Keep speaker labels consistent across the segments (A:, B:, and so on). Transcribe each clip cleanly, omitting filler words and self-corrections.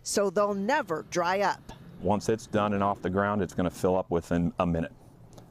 A: so they'll never dry up.
B: Once it's done and off the ground, it's going to fill up within a minute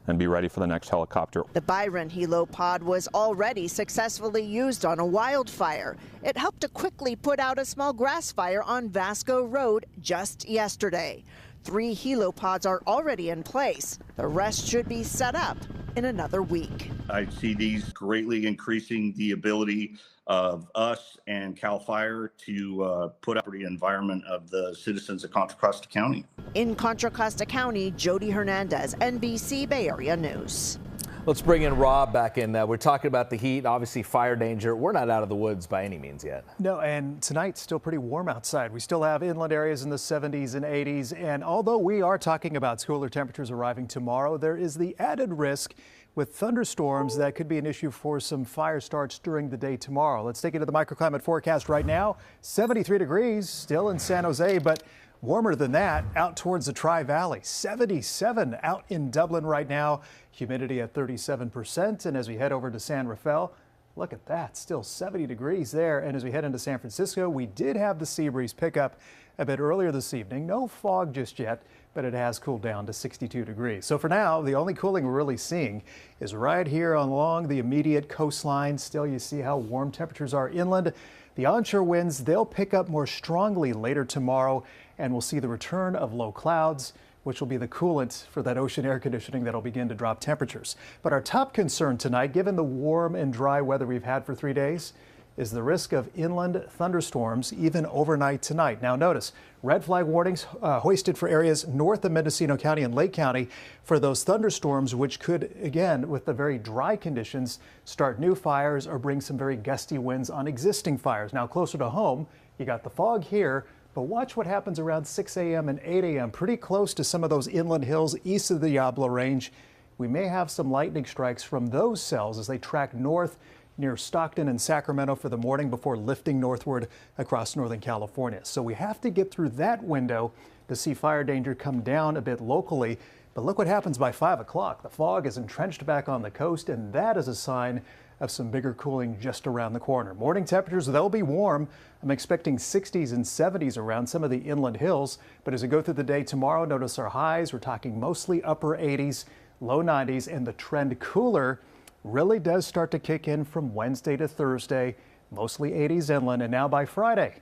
B: and be ready for the next helicopter.
A: The Byron Helipod was already successfully used on a wildfire. It helped to quickly put out a small grass fire on Vasco Road just yesterday. 3 helipods are already in place. The rest should be set up in another week.
C: I see these greatly increasing the ability of us and CAL FIRE to put up the environment of the citizens of Contra Costa County.
A: In Contra Costa County, Jody Hernandez, NBC Bay Area News.
D: Let's bring in Rob back in. We're talking about the heat, obviously fire danger. We're not out of the woods by any means yet.
E: No, and tonight's still pretty warm outside. We still have inland areas in the 70s and 80s. And although we are talking about cooler temperatures arriving tomorrow, there is the added risk with thunderstorms that could be an issue for some fire starts during the day tomorrow. Let's take you to the microclimate forecast right now. 73 degrees still in San Jose, but warmer than that out towards the Tri-Valley. 77 out in Dublin right now. Humidity at 37%. And as we head over to San Rafael, look at that, still 70 degrees there. And as we head into San Francisco, we did have the sea breeze pick up a bit earlier this evening. No fog just yet, but it has cooled down to 62 degrees. So for now, the only cooling we're really seeing is right here along the immediate coastline. Still, you see how warm temperatures are inland. The onshore winds, they'll pick up more strongly later tomorrow, and we'll see the return of low clouds, which will be the coolant for that ocean air conditioning that'll begin to drop temperatures. But our top concern tonight, given the warm and dry weather we've had for 3 days, is the risk of inland thunderstorms even overnight tonight. Now notice, red flag warnings hoisted for areas north of Mendocino County and Lake County for those thunderstorms, which could, again, with the very dry conditions, start new fires or bring some very gusty winds on existing fires. Now closer to home, you got the fog here, but watch what happens around 6 a.m. and 8 a.m. pretty close to some of those inland hills east of the Diablo Range. We may have some lightning strikes from those cells as they track north near Stockton and Sacramento for the morning before lifting northward across Northern California. So we have to get through that window to see fire danger come down a bit locally. But look what happens by 5 o'clock. The fog is entrenched back on the coast, and that is a sign of some bigger cooling just around the corner. Morning temperatures, they'll be warm. I'm expecting 60s and 70s around some of the inland hills. But as we go through the day tomorrow, notice our highs. We're talking mostly upper 80s, low 90s, and the trend cooler really does start to kick in from Wednesday to Thursday, mostly 80s inland, and now by Friday.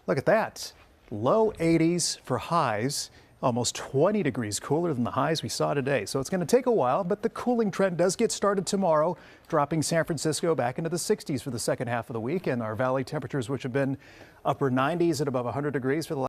E: Look at that. Low 80s for highs, almost 20 degrees cooler than the highs we saw today. So it's going to take a while, but the cooling trend does get started tomorrow, dropping San Francisco back into the 60s for the second half of the week, and our valley temperatures, which have been upper 90s at above 100 degrees for the last